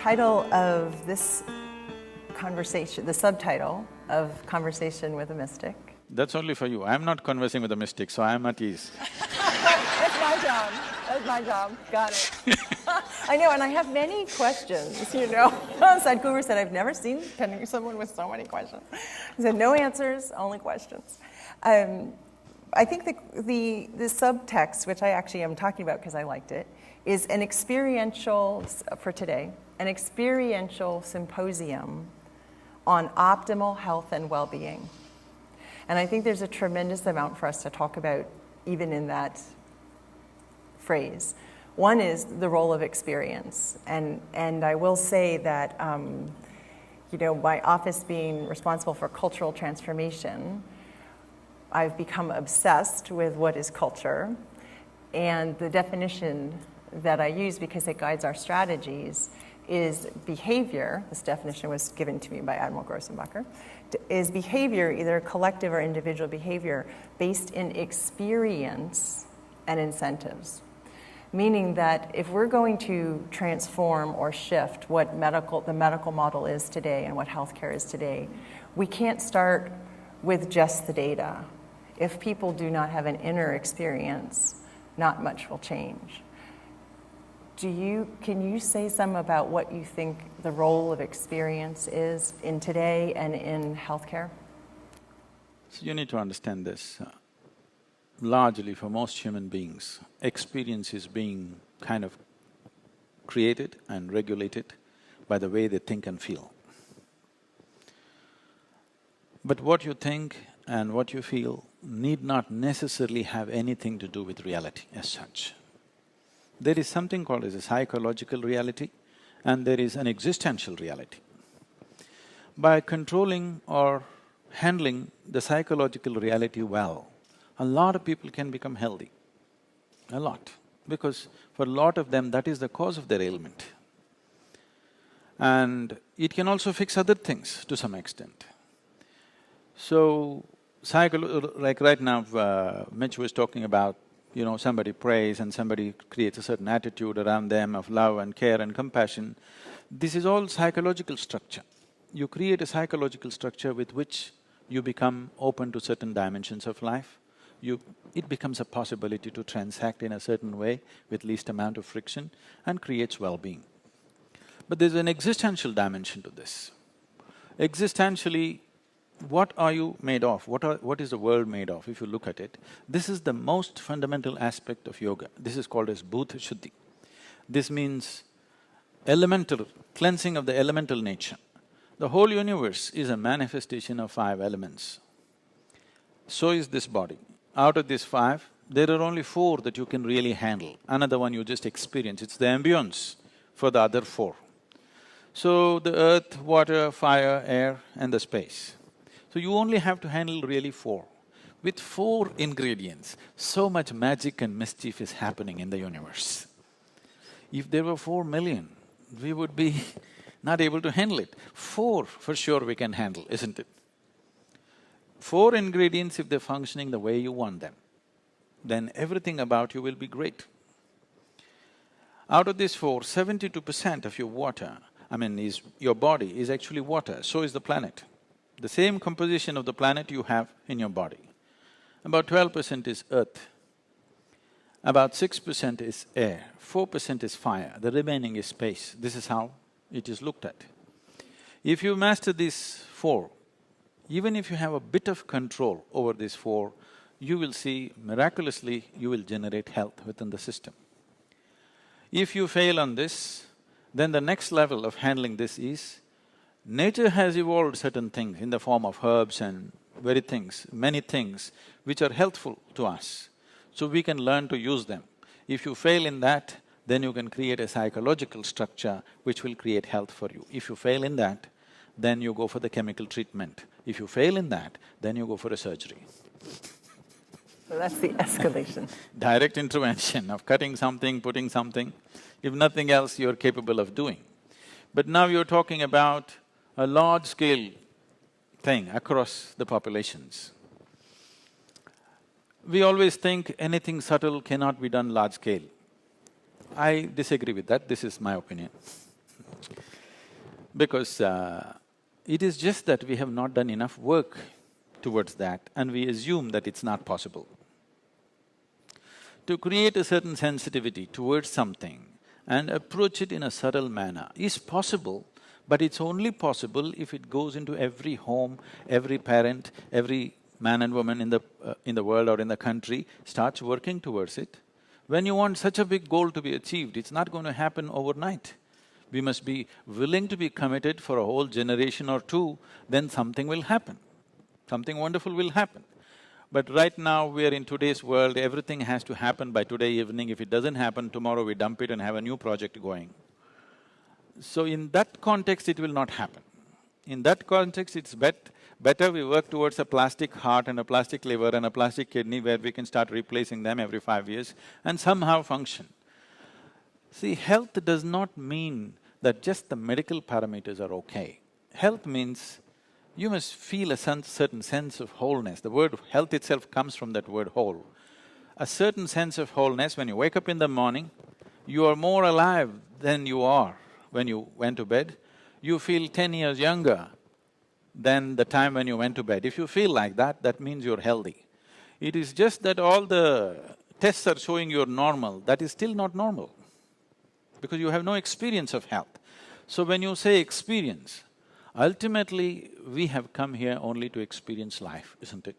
title of this conversation, the subtitle of Conversation with a Mystic. That's only for you. I'm not conversing with a mystic, so I'm at ease. That's my job. That's my job. Got it. I know, and I have many questions, you know. Sadhguru said, I've never seen someone with so many questions. He said, no answers, only questions. I think the subtext, which I actually am talking about because I liked it, is an experiential, for today, an experiential symposium on optimal health and well-being. And I think there's a tremendous amount for us to talk about even in that phrase. One is the role of experience. And I will say that, you know, my office being responsible for cultural transformation, I've become obsessed with what is culture. And the definition that I use, because it guides our strategies, is behavior. This definition was given to me by Admiral Grossenbacher. Is behavior, either collective or individual behavior, based in experience and incentives. Meaning that if we're going to transform or shift what the medical model is today and what healthcare is today, we can't start with just the data. If people do not have an inner experience, not much will change. Can you say some about what you think the role of experience is in today and in healthcare? So you need to understand this. Largely for most human beings, experience is being kind of created and regulated by the way they think and feel. But what you think and what you feel need not necessarily have anything to do with reality as such. There is something called as a psychological reality and there is an existential reality. By controlling or handling the psychological reality well, a lot of people can become healthy, a lot, because for a lot of them that is the cause of their ailment. And it can also fix other things to some extent. So, like right now, Mitch was talking about, you know, somebody prays and somebody creates a certain attitude around them of love and care and compassion. This is all psychological structure. You create a psychological structure with which you become open to certain dimensions of life. It becomes a possibility to transact in a certain way with least amount of friction and creates well-being. But there's an existential dimension to this. Existentially, what are you made of? What is the world made of, if you look at it? This is the most fundamental aspect of yoga. This is called as Bhuta Shuddhi. This means elemental, cleansing of the elemental nature. The whole universe is a manifestation of 5 elements. So is this body. Out of these 5, there are only 4 that you can really handle. Another one you just experience, it's the ambience for the other 4. So the earth, water, fire, air and the space. So you only have to handle really 4. With 4 ingredients, so much magic and mischief is happening in the universe. If there were 4 million, we would be not able to handle it. 4 for sure we can handle, isn't it? 4 ingredients, if they're functioning the way you want them, then everything about you will be great. Out of these 4, 72% of your water, your body is actually water, so is the planet. The same composition of the planet you have in your body. About 12% is earth, about 6% is air, 4% is fire, the remaining is space. This is how it is looked at. If you master these 4, even if you have a bit of control over these 4, you will see miraculously you will generate health within the system. If you fail on this, then the next level of handling this is, nature has evolved certain things in the form of herbs and many things which are helpful to us. So we can learn to use them. If you fail in that, then you can create a psychological structure which will create health for you. If you fail in that, then you go for the chemical treatment. If you fail in that, then you go for a surgery. So that's the escalation. Direct intervention of cutting something, putting something, if nothing else you're capable of doing. But now you're talking about a large-scale thing across the populations. We always think anything subtle cannot be done large-scale. I disagree with that, this is my opinion. because it is just that we have not done enough work towards that and we assume that it's not possible. To create a certain sensitivity towards something and approach it in a subtle manner is possible, but it's only possible if it goes into every home, every parent, every man and woman in the world or in the country starts working towards it. When you want such a big goal to be achieved, it's not going to happen overnight. We must be willing to be committed for a whole generation or two, then something will happen. Something wonderful will happen. But right now, we are in today's world, everything has to happen by today evening. If it doesn't happen, tomorrow we dump it and have a new project going. So in that context, it will not happen. In that context, it's better we work towards a plastic heart and a plastic liver and a plastic kidney where we can start replacing them every 5 years and somehow function. See, health does not mean that just the medical parameters are okay. Health means you must feel a certain sense of wholeness. The word health itself comes from that word whole. A certain sense of wholeness, when you wake up in the morning, you are more alive than you are when you went to bed. You feel 10 years younger than the time when you went to bed. If you feel like that, that means you're healthy. It is just that all the tests are showing you're normal, that is still not normal, because you have no experience of health. So when you say experience, ultimately we have come here only to experience life, isn't it?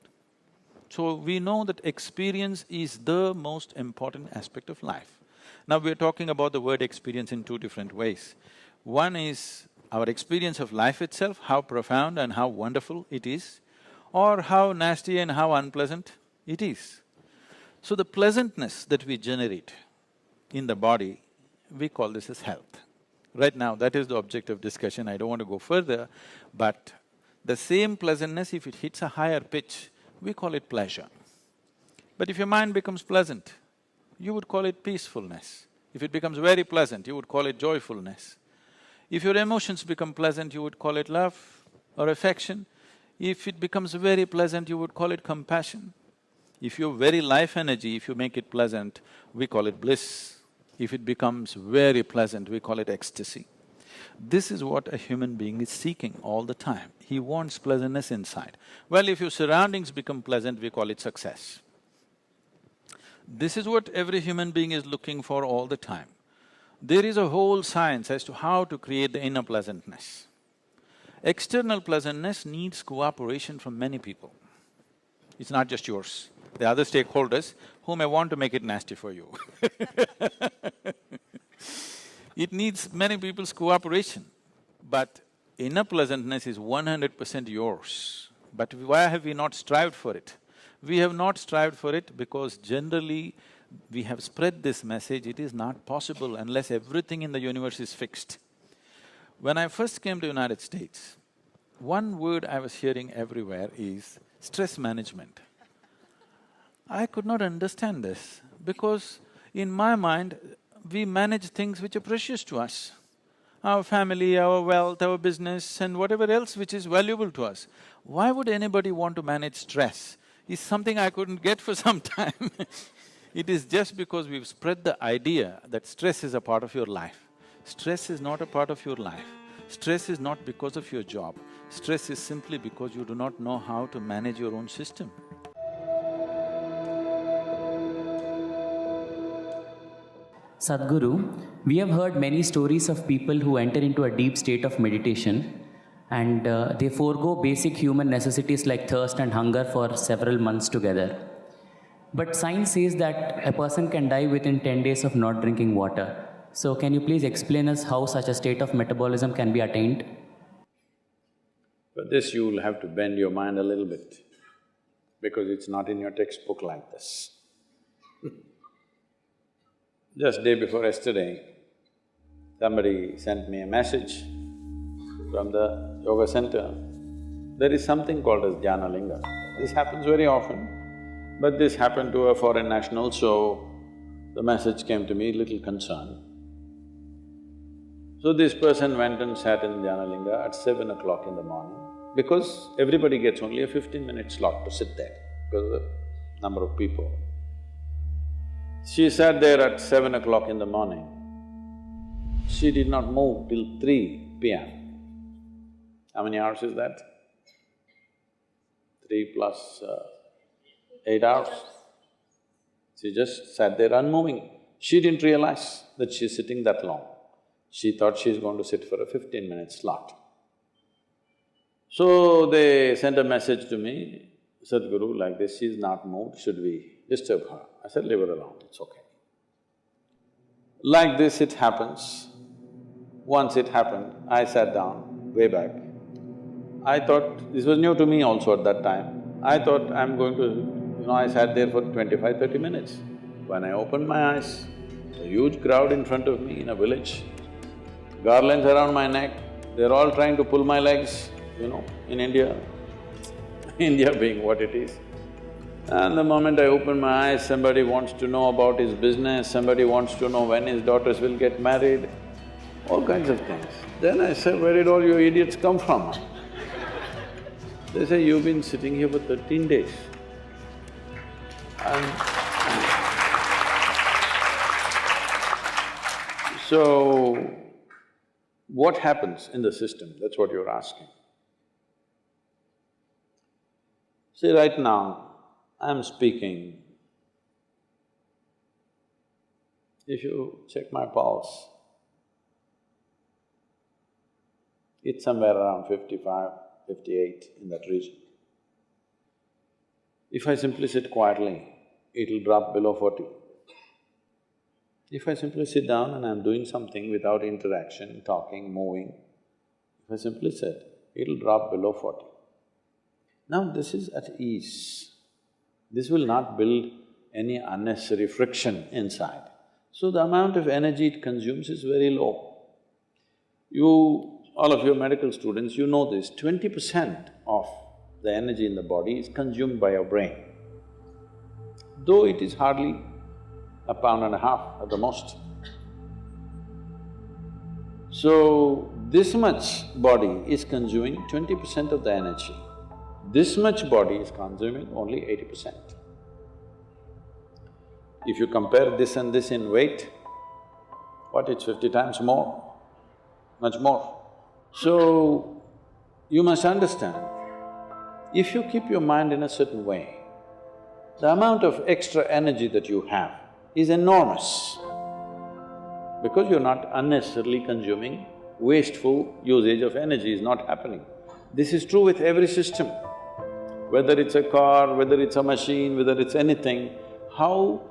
So we know that experience is the most important aspect of life. Now we're talking about the word experience in two different ways. One is our experience of life itself, how profound and how wonderful it is, or how nasty and how unpleasant it is. So the pleasantness that we generate in the body, we call this as health. Right now, that is the object of discussion, I don't want to go further, but the same pleasantness, if it hits a higher pitch, we call it pleasure. But if your mind becomes pleasant, you would call it peacefulness. If it becomes very pleasant, you would call it joyfulness. If your emotions become pleasant, you would call it love or affection. If it becomes very pleasant, you would call it compassion. If your very life energy, if you make it pleasant, we call it bliss. If it becomes very pleasant, we call it ecstasy. This is what a human being is seeking all the time. He wants pleasantness inside. Well, if your surroundings become pleasant, we call it success. This is what every human being is looking for all the time. There is a whole science as to how to create the inner pleasantness. External pleasantness needs cooperation from many people. It's not just yours. The other stakeholders who may want to make it nasty for you It needs many people's cooperation, but inner pleasantness is 100% yours. But why have we not strived for it? We have not strived for it because generally we have spread this message, it is not possible unless everything in the universe is fixed. When I first came to United States, one word I was hearing everywhere is stress management. I could not understand this because in my mind, we manage things which are precious to us. Our family, our wealth, our business and whatever else which is valuable to us. Why would anybody want to manage stress? Is something I couldn't get for some time It is just because we've spread the idea that stress is a part of your life. Stress is not a part of your life. Stress is not because of your job. Stress is simply because you do not know how to manage your own system. Sadhguru, we have heard many stories of people who enter into a deep state of meditation and they forego basic human necessities like thirst and hunger for several months together. But science says that a person can die within 10 days of not drinking water. So can you please explain us how such a state of metabolism can be attained? For this you will have to bend your mind a little bit, because it's not in your textbook like this. Just day before yesterday, somebody sent me a message from the yoga center. There is something called as Dhyana Linga. This happens very often, but this happened to a foreign national, so the message came to me little concerned. So this person went and sat in Dhyana Linga at 7 o'clock in the morning, because everybody gets only a 15-minute slot to sit there because of the number of people. She sat there at 7 o'clock in the morning. She did not move till 3 p.m. How many hours is that? 3 plus 8 hours. She just sat there unmoving. She didn't realize that she's sitting that long. She thought she's going to sit for a 15-minute slot. So they sent a message to me, Sadhguru, like this, she's not moved, should we disturb her? I said, leave her alone, it's okay. Like this it happens. Once it happened, I sat down, way back. I thought, this was new to me also at that time. I thought I'm going to… I sat there for 25–30 minutes. When I opened my eyes, a huge crowd in front of me in a village, garlands around my neck, they're all trying to pull my legs, in India, India being what it is. And the moment I open my eyes, somebody wants to know about his business, somebody wants to know when his daughters will get married, all kinds of things. Then I said, where did all you idiots come from? They say, you've been sitting here for 13 days. And so, what happens in the system? That's what you're asking. See, right now, I'm speaking. If you check my pulse, it's somewhere around 55, 58, in that region. If I simply sit quietly, it'll drop below 40. If I simply sit down and I'm doing something without interaction, talking, moving, if I simply sit, it'll drop below 40. Now this is at ease. This will not build any unnecessary friction inside. So the amount of energy it consumes is very low. All of you medical students, you know this, 20% of the energy in the body is consumed by your brain. Though it is hardly a pound and a half at the most. So, this much body is consuming 20% of the energy. This much body is consuming only 80%. If you compare this and this in weight, it's 50 times more, much more. So, you must understand, if you keep your mind in a certain way, the amount of extra energy that you have is enormous because you're not unnecessarily consuming, wasteful usage of energy is not happening. This is true with every system. Whether it's a car, whether it's a machine, whether it's anything, how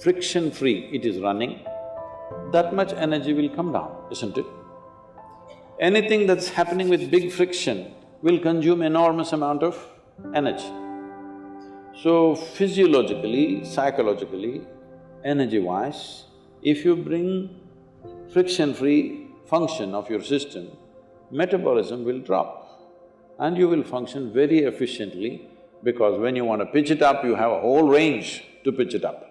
friction-free it is running, that much energy will come down, isn't it? Anything that's happening with big friction will consume enormous amount of energy. So physiologically, psychologically, energy-wise, if you bring friction-free function of your system, metabolism will drop and you will function very efficiently because when you want to pitch it up, you have a whole range to pitch it up.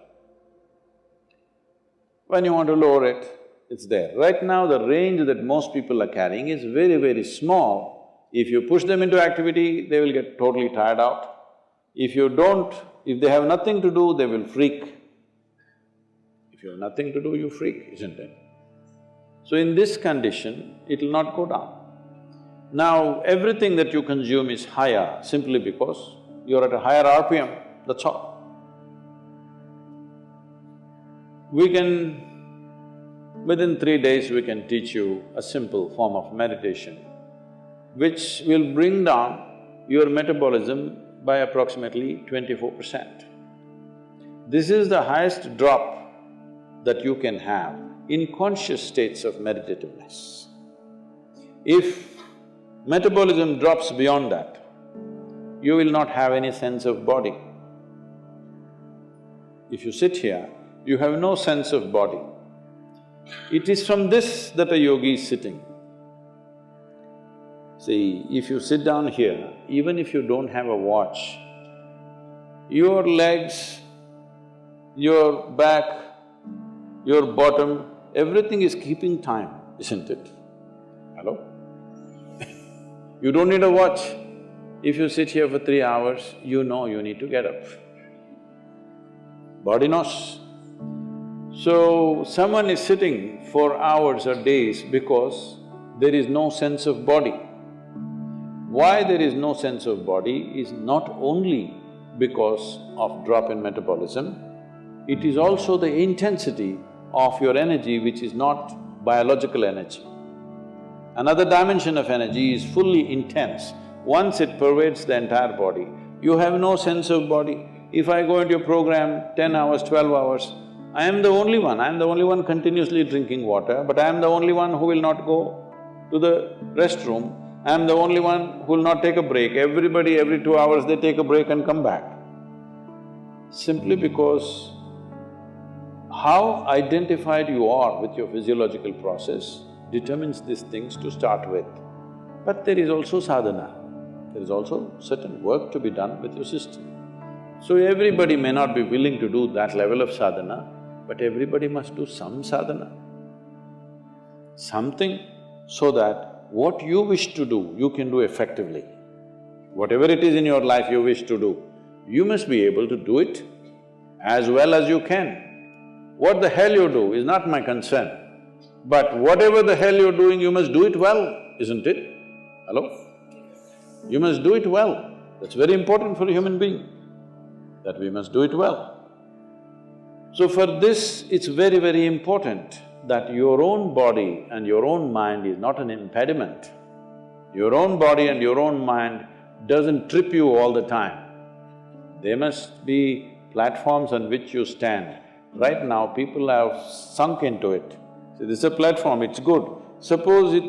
When you want to lower it, it's there. Right now, the range that most people are carrying is very, very small. If you push them into activity, they will get totally tired out. If they have nothing to do, they will freak. If you have nothing to do, you freak, isn't it? So in this condition, it'll not go down. Now, everything that you consume is higher simply because you're at a higher RPM, that's all. Within 3 days, we can teach you a simple form of meditation which will bring down your metabolism by approximately 24%. This is the highest drop that you can have in conscious states of meditativeness. If metabolism drops beyond that, you will not have any sense of body. If you sit here, you have no sense of body. It is from this that a yogi is sitting. See, if you sit down here, even if you don't have a watch, your legs, your back, your bottom, everything is keeping time, isn't it? Hello? You don't need a watch. If you sit here for 3 hours, you know you need to get up. Body knows. So, someone is sitting for hours or days because there is no sense of body. Why there is no sense of body is not only because of drop in metabolism, it is also the intensity of your energy which is not biological energy. Another dimension of energy is fully intense. Once it pervades the entire body, you have no sense of body. If I go into your program 10 hours, 12 hours, I am the only one continuously drinking water, but I am the only one who will not go to the restroom. I am the only one who will not take a break. Everybody, every 2 hours they take a break and come back. Simply because how identified you are with your physiological process determines these things to start with. But there is also sadhana, there is also certain work to be done with your system. So everybody may not be willing to do that level of sadhana, but everybody must do some sadhana. Something so that what you wish to do, you can do effectively. Whatever it is in your life you wish to do, you must be able to do it as well as you can. What the hell you do is not my concern, but whatever the hell you're doing, you must do it well, isn't it? Hello? You must do it well. That's very important for a human being, that we must do it well. So for this, it's very, very important that your own body and your own mind is not an impediment. Your own body and your own mind doesn't trip you all the time. There must be platforms on which you stand. Right now, people have sunk into it. See, this is a platform, it's good. Suppose it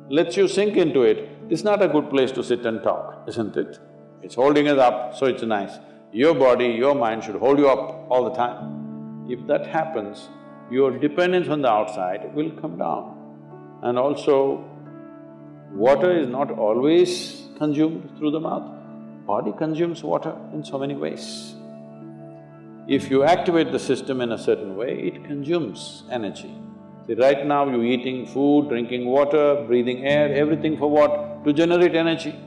lets you sink into it, it's not a good place to sit and talk, isn't it? It's holding us up, so it's nice. Your body, your mind should hold you up all the time. If that happens, your dependence on the outside will come down. And also, water is not always consumed through the mouth. Body consumes water in so many ways. If you activate the system in a certain way, it consumes energy. See, right now you're eating food, drinking water, breathing air, everything for what? To generate energy.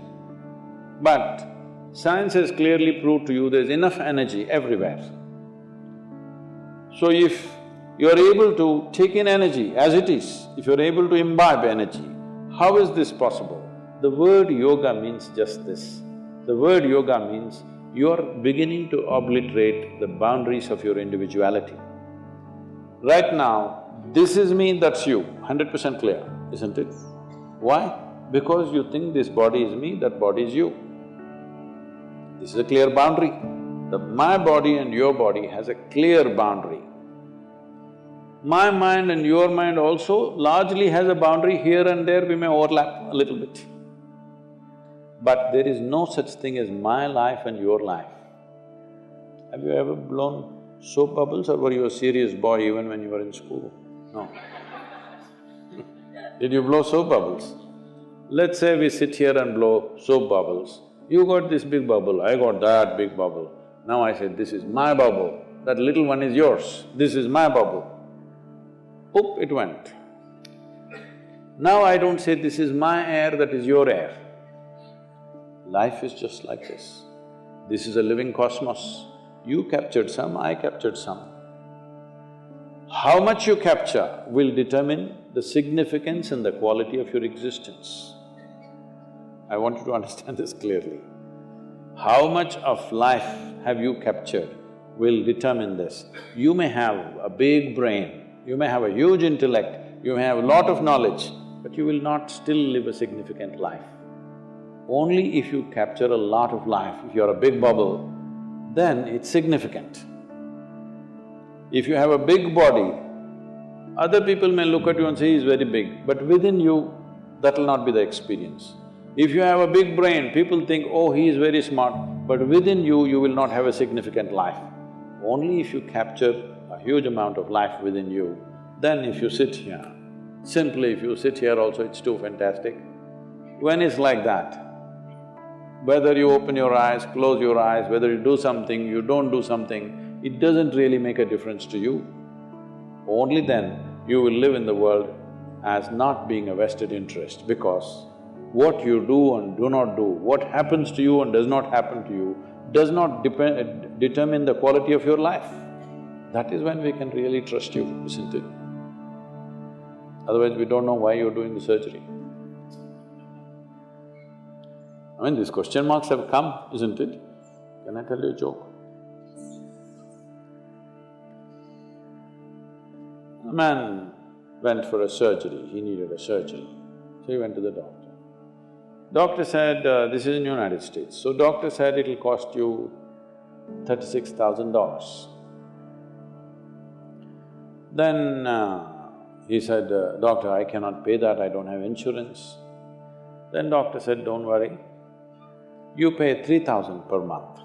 But science has clearly proved to you there's enough energy everywhere. So if you're able to take in energy as it is, if you're able to imbibe energy, how is this possible? The word yoga means just this. The word yoga means you're beginning to obliterate the boundaries of your individuality. Right now, this is me, that's you, 100% clear, isn't it? Why? Because you think this body is me, that body is you. This is a clear boundary. My body and your body has a clear boundary. My mind and your mind also largely has a boundary. Here and there we may overlap a little bit. But there is no such thing as my life and your life. Have you ever blown soap bubbles, or were you a serious boy even when you were in school? No. Did you blow soap bubbles? Let's say we sit here and blow soap bubbles. You got this big bubble, I got that big bubble. Now I said, this is my bubble, that little one is yours, this is my bubble. Oop, it went. Now I don't say, this is my air, that is your air. Life is just like this. This is a living cosmos. You captured some, I captured some. How much you capture will determine the significance and the quality of your existence. I want you to understand this clearly. How much of life have you captured will determine this. You may have a big brain, you may have a huge intellect, you may have a lot of knowledge, but you will not still live a significant life. Only if you capture a lot of life, if you're a big bubble, then it's significant. If you have a big body, other people may look at you and say, he's very big, but within you, that'll not be the experience. If you have a big brain, people think, oh, he is very smart, but within you, you will not have a significant life. Only if you capture a huge amount of life within you, then if you sit here, simply if you sit here also, it's too fantastic. When it's like that, whether you open your eyes, close your eyes, whether you do something, you don't do something, it doesn't really make a difference to you. Only then you will live in the world as not being a vested interest, because what you do and do not do, what happens to you and does not happen to you, does not determine the quality of your life. That is when we can really trust you, isn't it? Otherwise we don't know why you're doing the surgery. I mean, these question marks have come, isn't it? Can I tell you a joke? A man went for a surgery, he needed a surgery, so he went to the doctor. Doctor said, this is in United States, so doctor said it'll cost you $36,000. Then he said, doctor, I cannot pay that, I don't have insurance. Then doctor said, don't worry, you pay 3,000 per month.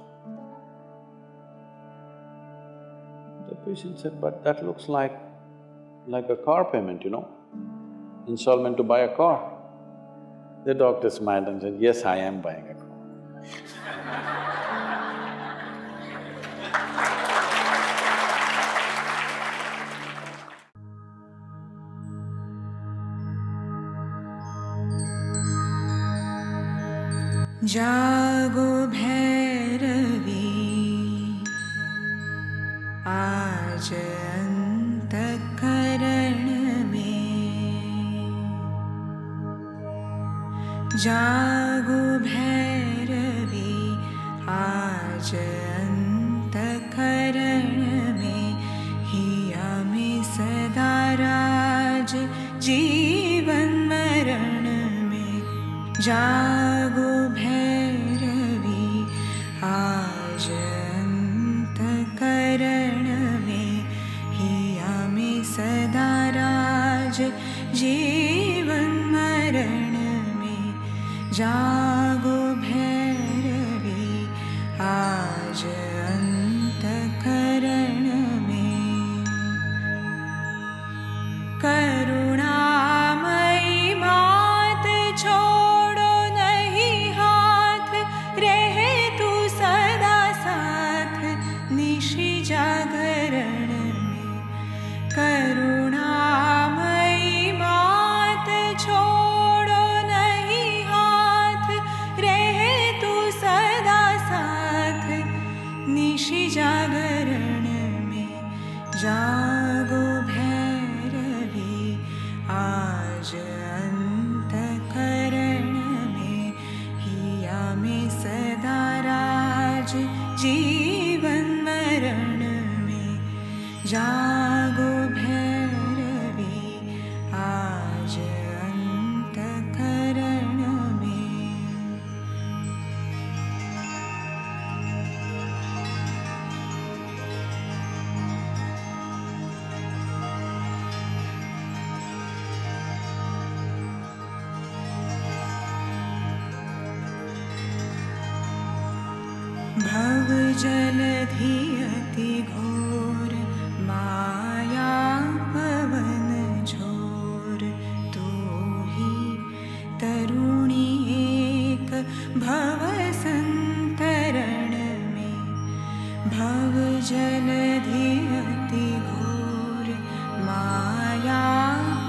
The patient said, but that looks like a car payment, you know, installment to buy a car. The doctor smiled and said, yes, I am buying a car. जागो भैरवी आज अंतःकरण में, जागो भैरवी आज अंतःकरण में, हिया में सदा राज जीवन मरण में। जागो भैरवी आज अंतःकरण में, हिया में सदा राज जीवन मरण में। जागो भैरवी आज अंतःकरण में। करुणामयी मात छोड़ो नहीं हाथ, रहे तू सदा साथ निशि जागरण में। करुणामयी मात छोड़ो नहीं हाथ, रहे तू सदा साथ निशि जागरण में। जागो भैरवी आज अंतःकरण में, हिया में सदा राज जीवन मरण में। जागो भैरवी आज अंतःकरण में। भव जलधि अति घोर, माया पवन झोर, तू ही तरुणी एक भव संतरण में। भव जलधि अति घोर, माया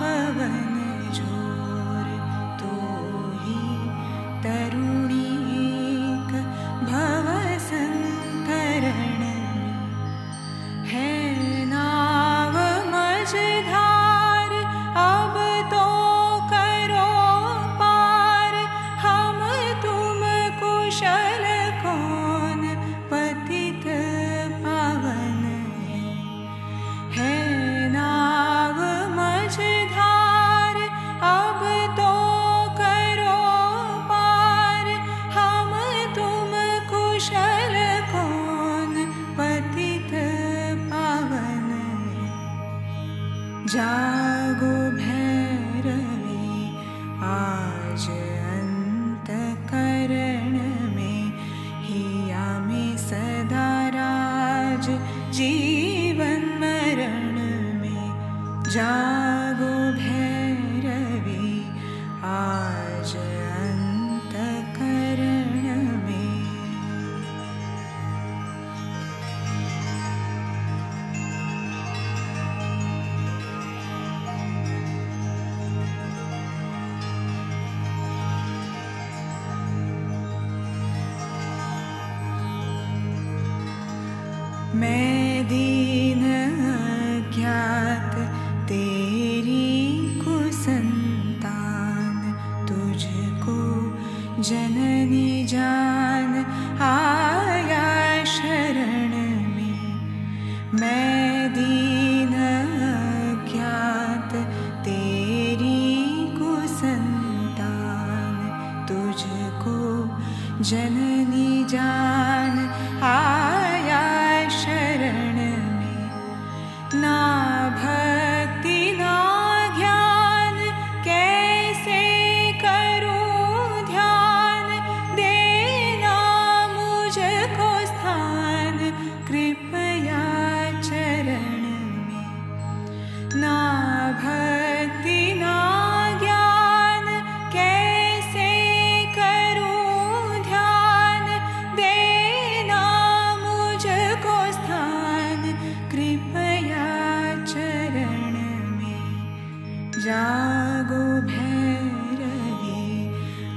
पवन झोर, तू ही तरुणी एक भव संतरण में। है नाव मझधार अब तो करो पार, हम तुम कुशल कौन पतित पावन है। नाव मझधार अब तो करो पार, हम तुम कुशल कौन पतित पावन है। जागो भैरवी आज अंतःकरण में, हिया में सदा राज जीवन मरण में। जागो भैरवी आज अंतःकरण में। मैं दीन अज्ञात तेरी कुसंतान, तुझको जननी जान आया शरण में, मैं दीन अज्ञात तेरी कुसंतान, तुझको जननी जान आया शरण में। ना भक्ति ना ज्ञान कैसे करूं ध्यान, देना मुझको स्थान कृपया चरण में। ना भक्ति ना ज्ञान कैसे करूं ध्यान, देना मुझको स्थान कृपया चरण में। जागो भैरवी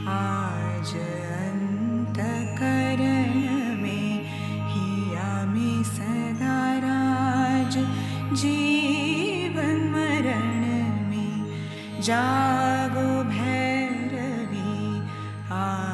आज अंतकरण में, हिया में सदा राज जीवन मरण में। जागो भैरवी आज